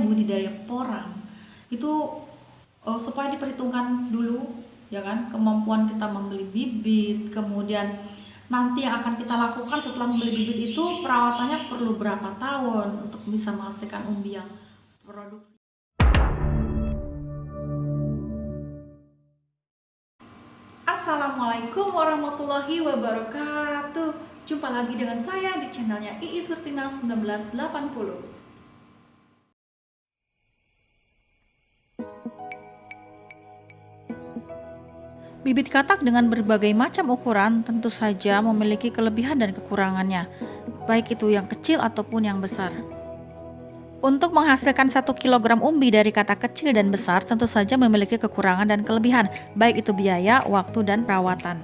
budidaya porang itu supaya diperhitungkan dulu ya kan, kemampuan kita membeli bibit, kemudian nanti yang akan kita lakukan setelah membeli bibit itu perawatannya perlu berapa tahun untuk bisa menghasilkan umbi yang produksi. Assalamualaikum warahmatullahi wabarakatuh. Jumpa lagi dengan saya di channelnya Iis Surtina 1980. Bibit katak dengan berbagai macam ukuran tentu saja memiliki kelebihan dan kekurangannya, baik itu yang kecil ataupun yang besar. Untuk menghasilkan 1 kg umbi dari katak kecil dan besar tentu saja memiliki kekurangan dan kelebihan, baik itu biaya, waktu, dan perawatan.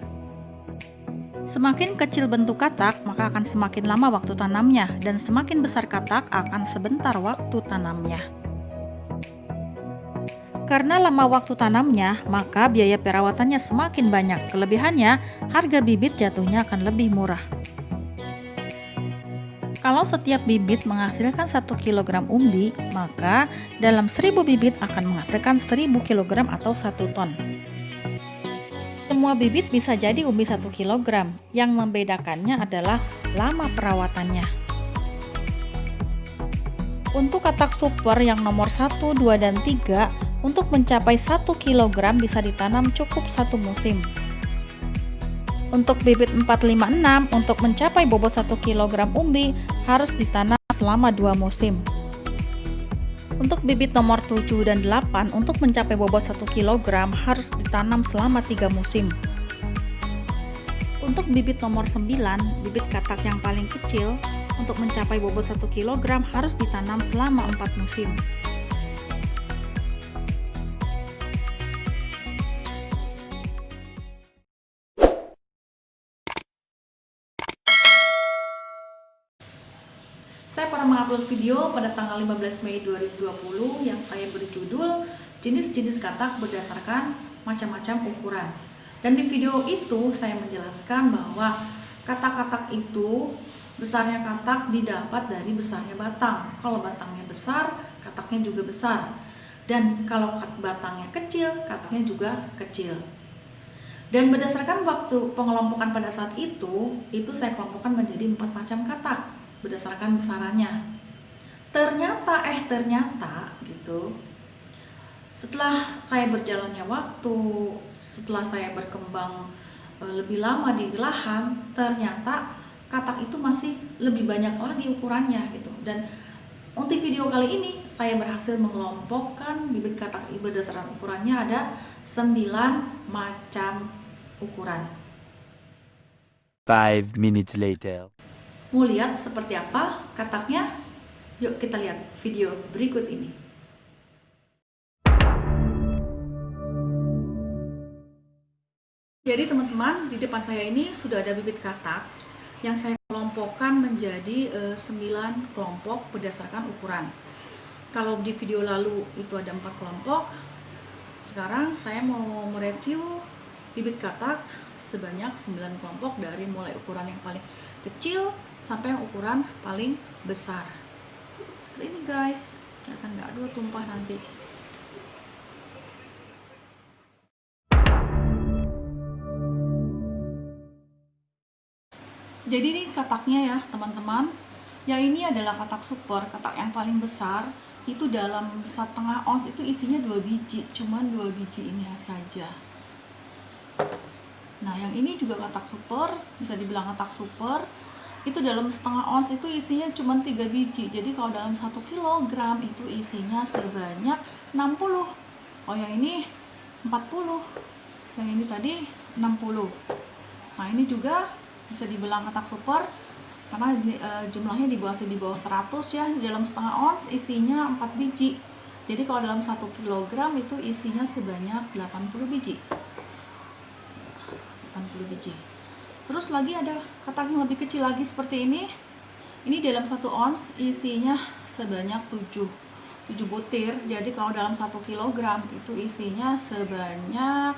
Semakin kecil bentuk katak, maka akan semakin lama waktu tanamnya, dan semakin besar katak akan sebentar waktu tanamnya. Karena lama waktu tanamnya, maka biaya perawatannya semakin banyak. Kelebihannya, harga bibit jatuhnya akan lebih murah. Kalau setiap bibit menghasilkan 1 kg umbi, maka dalam 1000 bibit akan menghasilkan 1000 kg atau 1 ton. Semua bibit bisa jadi umbi 1 kg, yang membedakannya adalah lama perawatannya. Untuk katak super yang nomor 1, 2, dan 3, untuk mencapai 1 kg bisa ditanam cukup 1 musim. Untuk bibit 4, 5, 6 untuk mencapai bobot 1 kg umbi harus ditanam selama 2 musim. Untuk bibit nomor 7 dan 8 untuk mencapai bobot 1 kg harus ditanam selama 3 musim. Untuk bibit nomor 9, bibit katak yang paling kecil, untuk mencapai bobot 1 kg harus ditanam selama 4 musim. Saya pernah mengupload video pada tanggal 15 Mei 2020 yang saya berjudul jenis-jenis katak berdasarkan macam-macam ukuran. Dan di video itu saya menjelaskan bahwa katak-katak itu besarnya katak didapat dari besarnya batang. Kalau batangnya besar, kataknya juga besar. Dan kalau batangnya kecil, kataknya juga kecil. Dan berdasarkan waktu pengelompokan pada saat itu saya kelompokkan menjadi 4 macam katak berdasarkan besarannya. Ternyata gitu, setelah saya berjalannya waktu, setelah saya berkembang lebih lama di lahan, ternyata katak itu masih lebih banyak lagi ukurannya gitu. Dan untuk video kali ini saya berhasil mengelompokkan bibit katak berdasarkan ukurannya ada 9 macam ukuran. 5 minutes later. Mau lihat seperti apa kataknya? Yuk kita lihat video berikut ini. Jadi teman-teman, di depan saya ini sudah ada bibit katak yang saya kelompokkan menjadi 9 kelompok berdasarkan ukuran. Kalau di video lalu itu ada 4 kelompok, sekarang saya mau mereview bibit katak sebanyak 9 kelompok dari mulai ukuran yang paling kecil sampai yang ukuran paling besar. Seperti ini guys, kelihatan nggak? Aduh, tumpah nanti. Jadi ini kataknya ya teman-teman. Yang ini adalah katak super, katak yang paling besar. Itu dalam 1,5 ons itu isinya 2 biji, cuman 2 biji ini saja. Nah yang ini juga katak super, bisa dibilang katak super. Itu dalam 1/2 ons itu isinya cuma 3 biji. Jadi kalau dalam 1 kg itu isinya sebanyak 60. Oh yang ini 40. Yang ini tadi 60. Nah ini juga bisa dibilang katak super karena jumlahnya di bawah 100 ya. Di dalam 1/2 ons isinya 4 biji. Jadi kalau dalam 1 kg itu isinya sebanyak 80 biji. 80 biji. Terus lagi ada katak yang lebih kecil lagi seperti ini. Ini dalam 1 ons isinya sebanyak 7 butir. Jadi kalau dalam 1 kg itu isinya sebanyak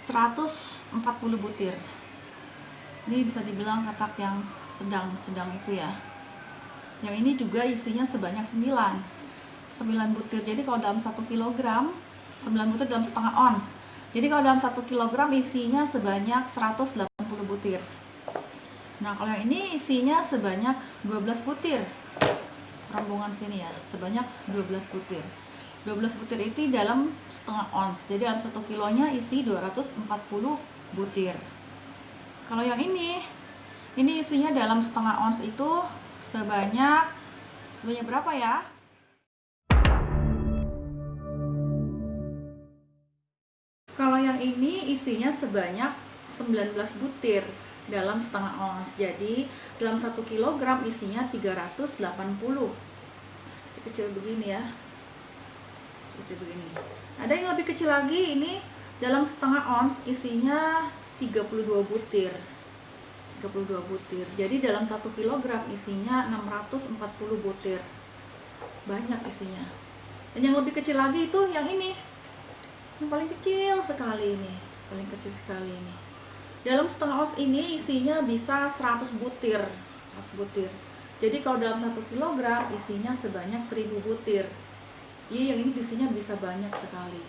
140 butir. Ini bisa dibilang katak yang sedang itu ya. Yang ini juga isinya sebanyak 9. 9 butir. Jadi kalau dalam 1 kilogram 9 butir dalam setengah ons. Jadi kalau dalam 1 kilogram isinya sebanyak 180 butir. Nah, kalau yang ini isinya sebanyak 12 butir. Rombongan sini ya, sebanyak 12 butir. 12 butir itu dalam setengah ons. Jadi dalam 1 kilonya isi 240 butir. Kalau yang ini isinya dalam setengah ons itu sebanyak berapa ya? Kalau yang ini isinya sebanyak 19 butir dalam setengah ons. Jadi dalam 1 kilogram isinya 380. Kecil-kecil begini ya. Kecil begini. Ada yang lebih kecil lagi, ini dalam setengah ons isinya 32 butir. 32 butir. Jadi dalam 1 kilogram isinya 640 butir. Banyak isinya. Dan yang lebih kecil lagi itu yang ini. Yang paling kecil sekali ini. Paling kecil sekali ini. Dalam setengah ons ini isinya bisa 100 butir. 100 butir. Jadi kalau dalam 1 kilogram isinya sebanyak 1000 butir. Jadi yang ini isinya bisa banyak sekali.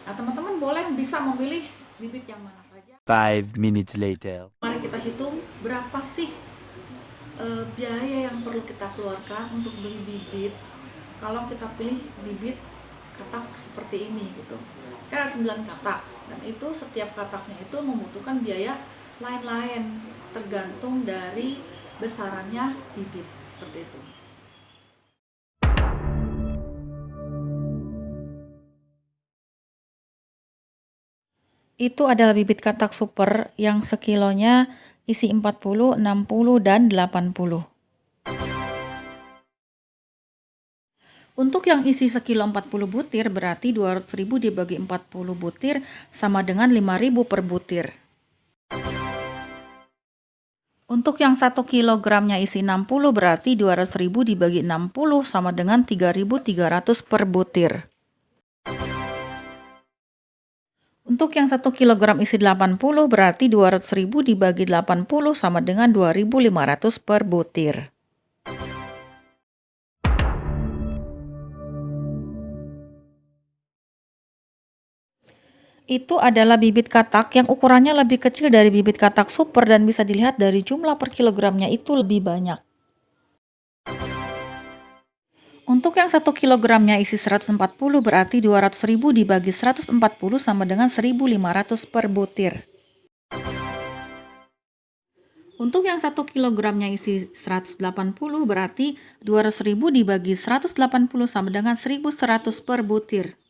Nah, teman-teman bisa memilih bibit yang mana saja. 5 minutes later. Mari kita hitung berapa sih biaya yang perlu kita keluarkan untuk beli bibit. Kalau kita pilih bibit katak seperti ini gitu. Kan ada 9 katak, dan itu setiap kataknya itu membutuhkan biaya lain-lain tergantung dari besarannya bibit, seperti itu. Itu adalah bibit katak super yang sekilonya isi 40, 60, dan 80. Untuk yang isi sekilo 40 butir berarti 200.000 dibagi 40 butir sama dengan 5.000 per butir. Untuk yang 1 kilogramnya isi 60 berarti 200.000 dibagi 60 sama dengan 3.300 per butir. Untuk yang 1 kilogram isi 80 berarti 200.000 dibagi 80 sama dengan 2.500 per butir. Itu adalah bibit katak yang ukurannya lebih kecil dari bibit katak super dan bisa dilihat dari jumlah per kilogramnya itu lebih banyak. Untuk yang 1 kilogramnya isi 140 berarti 200.000 dibagi 140 sama dengan 1.500 per butir. Untuk yang 1 kilogramnya isi 180 berarti 200.000 dibagi 180 sama dengan 1.100 per butir.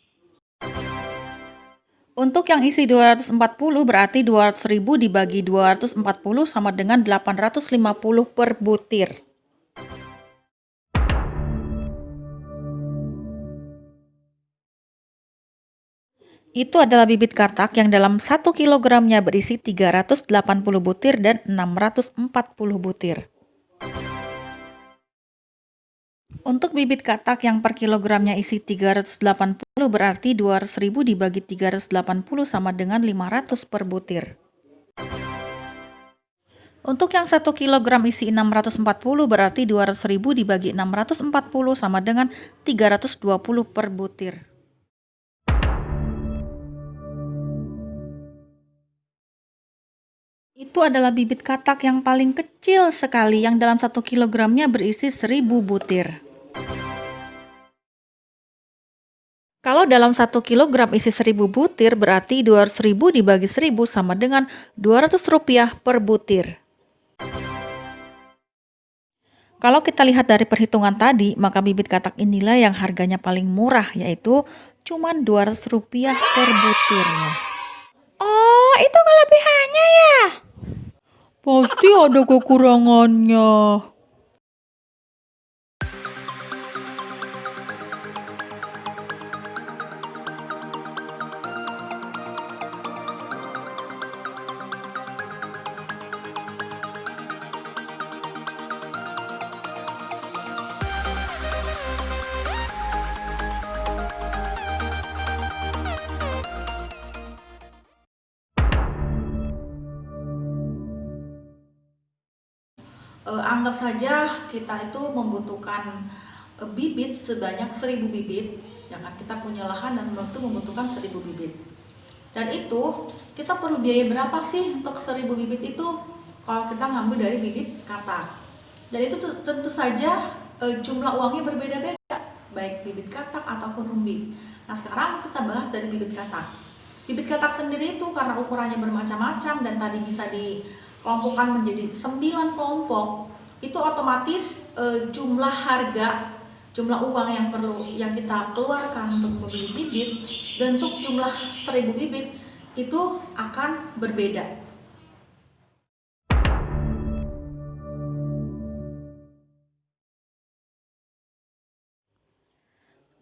Untuk yang isi 240 berarti 200.000 dibagi 240 sama dengan 850 per butir. Itu adalah bibit katak yang dalam 1 kilogramnya berisi 380 butir dan 640 butir. Untuk bibit katak yang per kilogramnya isi 380 berarti 200.000 dibagi 380 sama dengan 500 per butir. Untuk yang 1 kilogram isi 640 berarti 200.000 dibagi 640 sama dengan 320 per butir. Itu adalah bibit katak yang paling kecil sekali yang dalam 1 kilogramnya berisi 1000 butir. Kalau dalam 1 kilogram isi 1000 butir berarti 200.000 dibagi 1000 sama dengan Rp200 per butir. Kalau kita lihat dari perhitungan tadi, maka bibit katak inilah yang harganya paling murah, yaitu cuma Rp200 per butirnya. Oh, itu kelebihannya ya? Pasti ada kekurangannya. Anggap saja kita itu membutuhkan bibit sebanyak 1000 bibit, ya kan, kita punya lahan dan waktu membutuhkan 1000 bibit. Dan itu kita perlu biaya berapa sih untuk 1000 bibit itu kalau kita ngambil dari bibit katak. Dan itu tentu saja jumlah uangnya berbeda-beda, baik bibit katak ataupun umbi. Nah, sekarang kita bahas dari bibit katak. Bibit katak sendiri itu karena ukurannya bermacam-macam dan tadi bisa dikelompokkan menjadi 9 kelompok, itu otomatis jumlah harga, jumlah uang yang kita keluarkan untuk membeli bibit dan untuk jumlah 1000 bibit itu akan berbeda.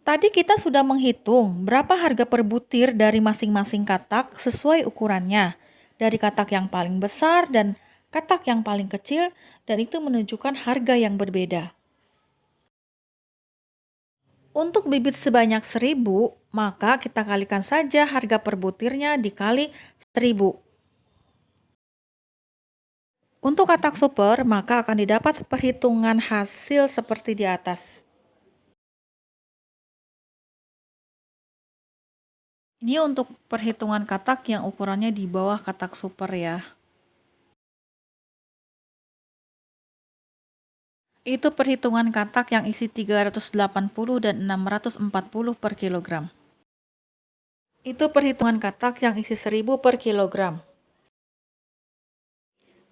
Tadi kita sudah menghitung berapa harga per butir dari masing-masing katak sesuai ukurannya, dari katak yang paling besar dan katak yang paling kecil, dan itu menunjukkan harga yang berbeda. Untuk bibit sebanyak 1000, maka kita kalikan saja harga per butirnya dikali 1000. Untuk katak super, maka akan didapat perhitungan hasil seperti di atas. Ini untuk perhitungan katak yang ukurannya di bawah katak super ya. Itu perhitungan katak yang isi 380 dan 640 per kilogram. Itu perhitungan katak yang isi 1000 per kilogram.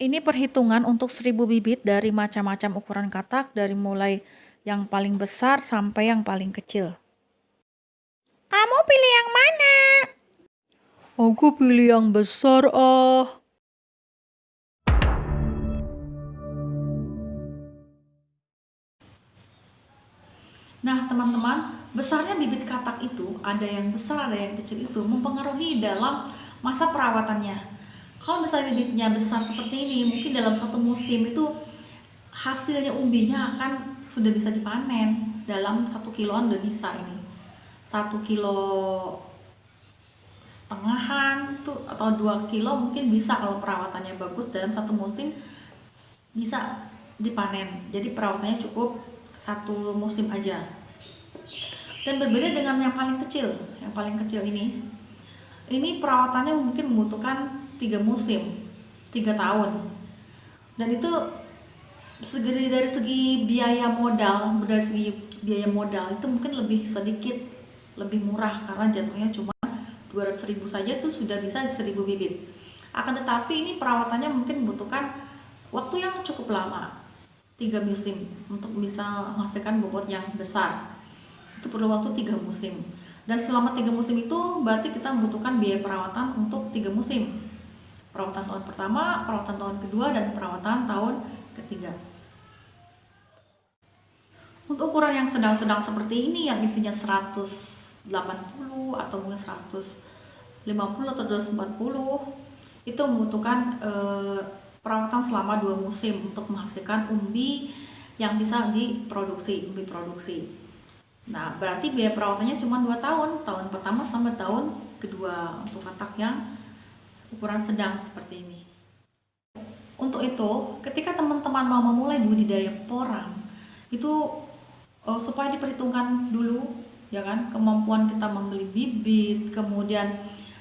Ini perhitungan untuk 1000 bibit dari macam-macam ukuran katak, dari mulai yang paling besar sampai yang paling kecil. Kamu pilih yang mana? Aku pilih yang besar, ah. Nah, teman-teman, besarnya bibit katak itu, ada yang besar, ada yang kecil, itu mempengaruhi dalam masa perawatannya. Kalau misalnya bibitnya besar seperti ini, mungkin dalam satu musim itu hasilnya umbinya akan sudah bisa dipanen. Dalam 1 kiloan udah bisa ini. 1,5 kiloan tuh atau 2 kilo mungkin bisa kalau perawatannya bagus, dalam satu musim bisa dipanen. Jadi perawatannya cukup 1 musim aja. Dan berbeda dengan yang paling kecil. Yang paling kecil ini perawatannya mungkin membutuhkan 3 musim, 3 tahun. Dan itu dari segi biaya modal, itu mungkin lebih sedikit, lebih murah karena jatuhnya cuma 200.000 saja tuh sudah bisa 1000 bibit. Akan tetapi ini perawatannya mungkin membutuhkan waktu yang cukup lama, 3 musim untuk bisa menghasilkan bobot yang besar. Itu perlu waktu 3 musim. Dan selama 3 musim itu berarti kita membutuhkan biaya perawatan untuk 3 musim. Perawatan tahun pertama, perawatan tahun kedua, dan perawatan tahun ketiga. Untuk ukuran yang sedang-sedang seperti ini, yang isinya 180 atau mungkin 150 atau 240, itu membutuhkan perawatan selama 2 musim untuk menghasilkan umbi yang bisa diproduksi, umbi produksi. Nah, berarti biaya perawatannya cuma 2 tahun, tahun pertama sampai tahun kedua untuk katak yang ukuran sedang seperti ini. Untuk itu, ketika teman-teman mau memulai budidaya porang, itu supaya diperhitungkan dulu, ya kan, kemampuan kita membeli bibit, kemudian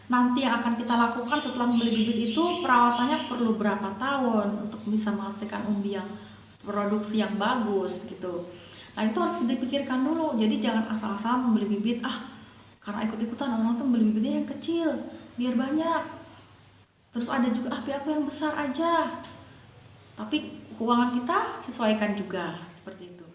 nanti yang akan kita lakukan setelah membeli bibit itu perawatannya perlu berapa tahun untuk bisa menghasilkan umbi yang produksi yang bagus gitu. Nah, itu harus dipikirkan dulu. Jadi jangan asal-asalan membeli bibit, karena ikut-ikutan orang tuh membeli bibitnya yang kecil biar banyak. Terus ada juga aku yang besar aja. Tapi keuangan kita sesuaikan juga seperti itu.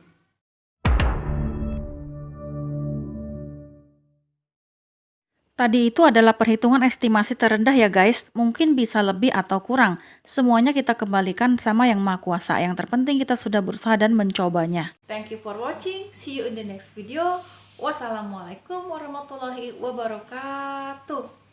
Tadi itu adalah perhitungan estimasi terendah ya guys, mungkin bisa lebih atau kurang. Semuanya kita kembalikan sama Yang Maha Kuasa. Yang terpenting kita sudah berusaha dan mencobanya. Thank you for watching. See you in the next video. Wassalamualaikum warahmatullahi wabarakatuh.